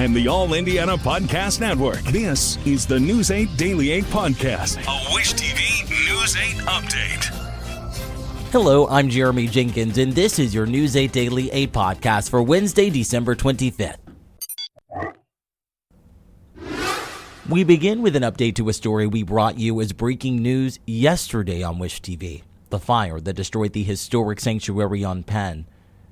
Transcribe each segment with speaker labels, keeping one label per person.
Speaker 1: and the All Indiana Podcast Network. This is the News 8 Daily 8 Podcast, a Wish TV News 8 update.
Speaker 2: Hello, I'm Jeremy Jenkins, and this is your News 8 Daily 8 Podcast for Wednesday, December 25th. We begin with an update to a story we brought you as breaking news yesterday on Wish TV. The fire that destroyed the historic sanctuary on Penn.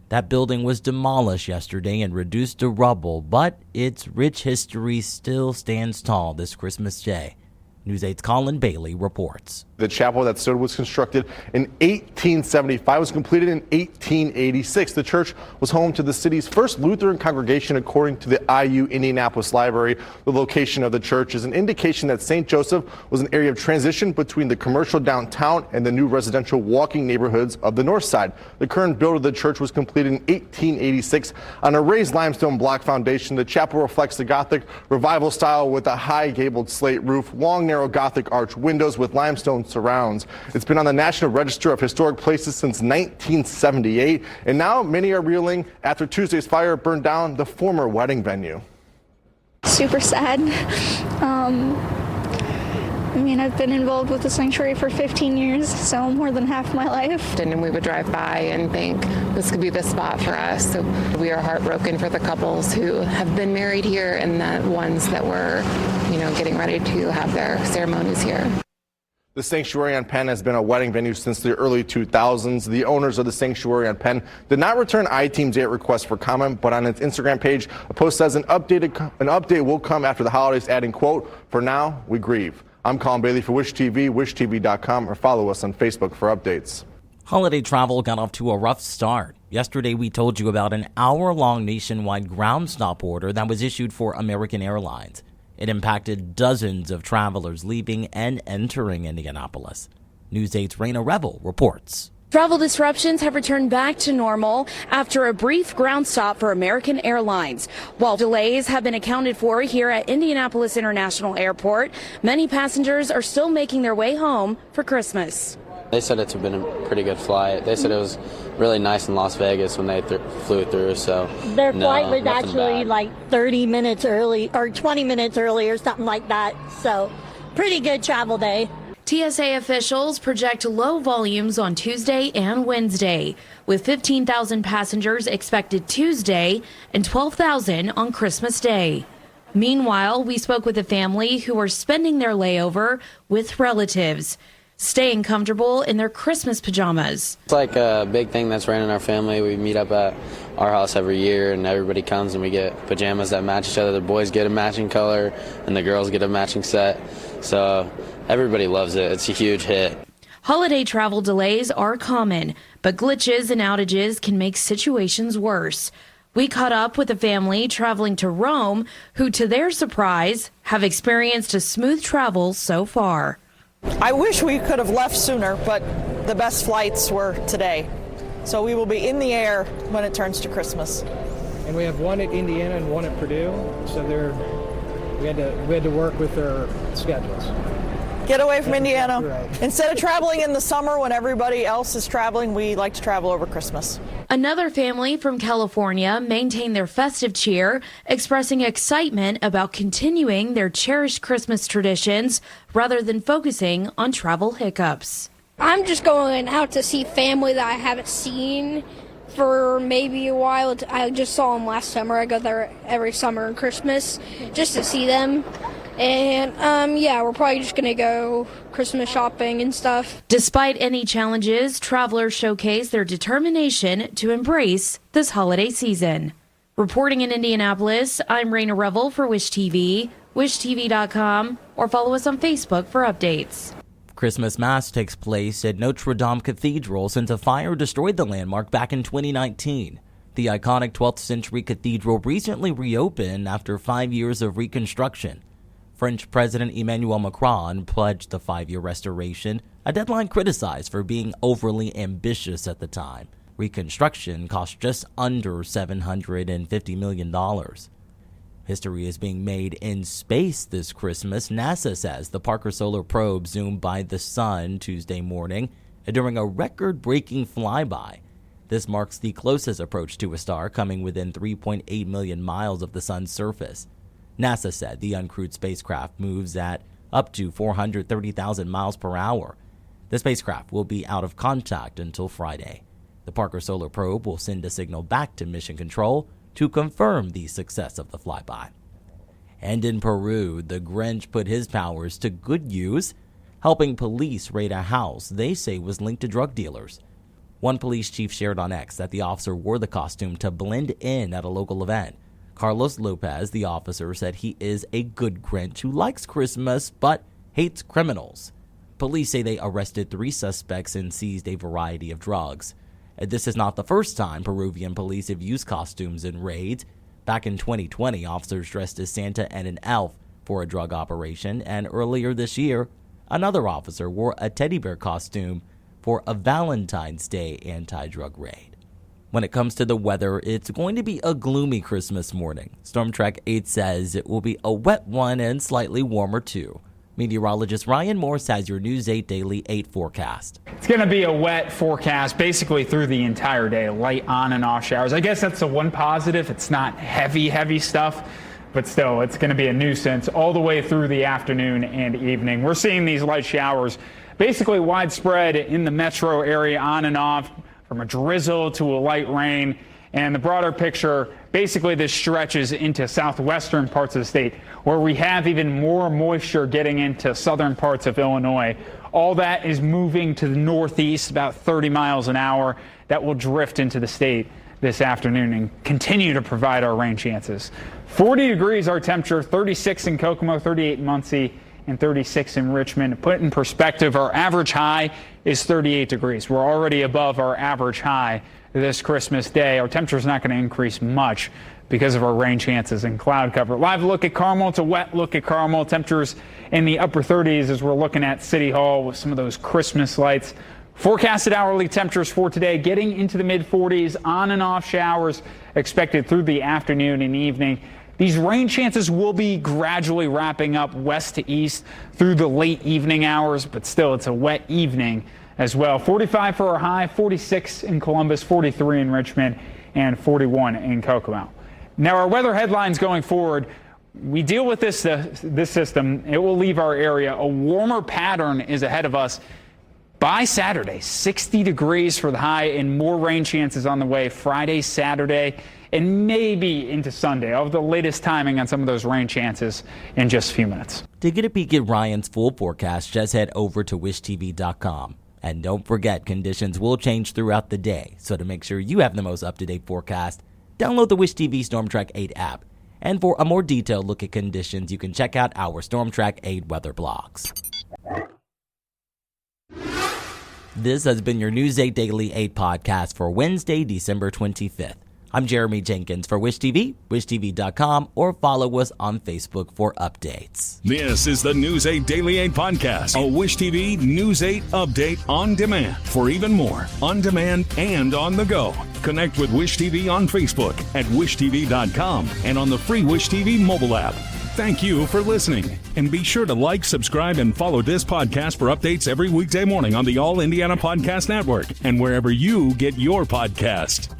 Speaker 2: That building was demolished yesterday and reduced to rubble, but its rich history still stands tall this Christmas Day. News 8's Colin Bailey reports.
Speaker 3: The chapel that stood was constructed in 1875, was completed in 1886. The church was home to the city's first Lutheran congregation, according to the IU Indianapolis Library. The location of the church is an indication that St. Joseph was an area of transition between the commercial downtown and the new residential walking neighborhoods of the north side. The current build of the church was completed in 1886 on a raised limestone block foundation. The chapel reflects the Gothic revival style with a high gabled slate roof, long narrow Gothic arch windows with limestone surrounds. It's been on the National Register of Historic Places since 1978, and now many are reeling after Tuesday's fire burned down the former wedding venue.
Speaker 4: Super sad. I've been involved with the sanctuary for 15 years, so more than half my life.
Speaker 5: And we would drive by and think this could be the spot for us. So we are heartbroken for the couples who have been married here and the ones that were, getting ready to have their ceremonies here.
Speaker 3: The sanctuary on Penn has been a wedding venue since the early 2000s. The owners of the sanctuary on Penn did not return iTeam's 8 request for comment, but on its Instagram page, a post says an update will come after the holidays, adding, quote, "For now, we grieve." I'm Colin Bailey for Wish TV, wishtv.com, or follow us on Facebook for updates.
Speaker 2: Holiday travel got off to a rough start. Yesterday, we told you about an hour-long nationwide ground stop order that was issued for American Airlines. It impacted dozens of travelers leaving and entering Indianapolis. News 8's Raina Revel reports.
Speaker 6: Travel disruptions have returned back to normal after a brief ground stop for American Airlines. While delays have been accounted for here at Indianapolis International Airport, many passengers are still making their way home for Christmas.
Speaker 7: They said it's been a pretty good flight. They said it was really nice in Las Vegas when they flew through. So
Speaker 8: their flight was actually
Speaker 7: bad.
Speaker 8: like 30 minutes early or 20 minutes early or something like that. So pretty good travel day.
Speaker 6: TSA officials project low volumes on Tuesday and Wednesday, with 15,000 passengers expected Tuesday and 12,000 on Christmas Day. Meanwhile, we spoke with a family who are spending their layover with relatives, staying comfortable in their Christmas pajamas.
Speaker 7: It's like a big thing that's ran in our family. We meet up at our house every year, and everybody comes and we get pajamas that match each other. The boys get a matching color, and the girls get a matching set. So everybody loves it. It's a huge hit.
Speaker 6: Holiday travel delays are common, but glitches and outages can make situations worse. We caught up with a family traveling to Rome who, to their surprise, have experienced a smooth travel so far.
Speaker 9: I wish we could have left sooner, but the best flights were today. So we will be in the air when it turns to Christmas.
Speaker 10: And we have one at Indiana and one at Purdue, so we had to work with their schedules.
Speaker 9: Get away from Indiana.
Speaker 10: Right.
Speaker 9: Instead of traveling in the summer when everybody else is traveling, we like to travel over Christmas.
Speaker 6: Another family from California maintained their festive cheer, expressing excitement about continuing their cherished Christmas traditions rather than focusing on travel hiccups.
Speaker 4: I'm just going out to see family that I haven't seen for maybe a while. I just saw them last summer. I go there every summer and Christmas just to see them. And we're probably just going to go Christmas shopping and stuff.
Speaker 6: Despite any challenges, travelers showcase their determination to embrace this holiday season. Reporting in Indianapolis, I'm Raina Revel for Wish TV, wishtv.com, or follow us on Facebook for updates.
Speaker 2: Christmas Mass takes place at Notre Cathedral since a fire destroyed the landmark back in 2019. The iconic 12th century cathedral recently reopened after 5 years of reconstruction. French President Emmanuel Macron pledged the 5-year restoration, a deadline criticized for being overly ambitious at the time. Reconstruction cost just under $750 million. History is being made in space this Christmas. NASA says the Parker Solar Probe zoomed by the sun Tuesday morning during a record-breaking flyby. This marks the closest approach to a star, coming within 3.8 million miles of the sun's surface. NASA said the uncrewed spacecraft moves at up to 430,000 miles per hour. The spacecraft will be out of contact until Friday. The Parker Solar Probe will send a signal back to Mission Control to confirm the success of the flyby. And in Peru, the Grinch put his powers to good use, helping police raid a house they say was linked to drug dealers. One police chief shared on X that the officer wore the costume to blend in at a local event. Carlos Lopez, the officer, said he is a good Grinch who likes Christmas but hates criminals. Police say they arrested 3 suspects and seized a variety of drugs. This is not the first time Peruvian police have used costumes in raids. Back in 2020, officers dressed as Santa and an elf for a drug operation, and earlier this year, another officer wore a teddy bear costume for a Valentine's Day anti-drug raid. When it comes to the weather, it's going to be a gloomy Christmas morning. Storm Track 8 says it will be a wet one and slightly warmer too. Meteorologist Ryan Morse has your News 8 Daily 8 forecast.
Speaker 11: It's going to be a wet forecast basically through the entire day, light on and off showers. I guess that's the one positive. It's not heavy stuff, but still, it's going to be a nuisance all the way through the afternoon and evening. We're seeing these light showers basically widespread in the metro area on and off, from a drizzle to a light rain. And the broader picture, basically this stretches into southwestern parts of the state, where we have even more moisture getting into southern parts of Illinois. All that is moving to the northeast about 30 miles an hour. That will drift into the state this afternoon and continue to provide our rain chances. 40 degrees our temperature, 36 in Kokomo, 38 in Muncie, and 36 in Richmond. To put in perspective, our average high is 38 degrees. We're already above our average high this Christmas Day. Our temperature is not going to increase much because of our rain chances and cloud cover. Live look at Carmel. It's a wet look at Carmel. Temperatures in the upper 30s as we're looking at City Hall with some of those Christmas lights. Forecasted hourly temperatures for today getting into the mid-40s, on and off showers expected through the afternoon and evening. These rain chances will be gradually wrapping up west to east through the late evening hours, but still it's a wet evening as well. 45 for our high, 46 in Columbus, 43 in Richmond, and 41 in Kokomo. Now our weather headlines going forward, we deal with this system. It will leave our area. A warmer pattern is ahead of us by Saturday. 60 degrees for the high and more rain chances on the way Friday, Saturday, and maybe into Sunday. I'll have the latest timing on some of those rain chances in just a few minutes.
Speaker 2: To get a peek at Ryan's full forecast, just head over to wishtv.com. And don't forget, conditions will change throughout the day. So to make sure you have the most up-to-date forecast, download the Wish TV Storm Track 8 app. And for a more detailed look at conditions, you can check out our Storm Track 8 weather blogs. This has been your News 8 Daily 8 podcast for Wednesday, December 25th. I'm Jeremy Jenkins for Wish TV, wishtv.com, or follow us on Facebook for updates.
Speaker 1: This is the News 8 Daily 8 podcast, a Wish TV News 8 update on demand. For even more, on demand and on the go, connect with Wish TV on Facebook at wishtv.com and on the free Wish TV mobile app. Thank you for listening, and be sure to like, subscribe, and follow this podcast for updates every weekday morning on the All Indiana Podcast Network and wherever you get your podcast.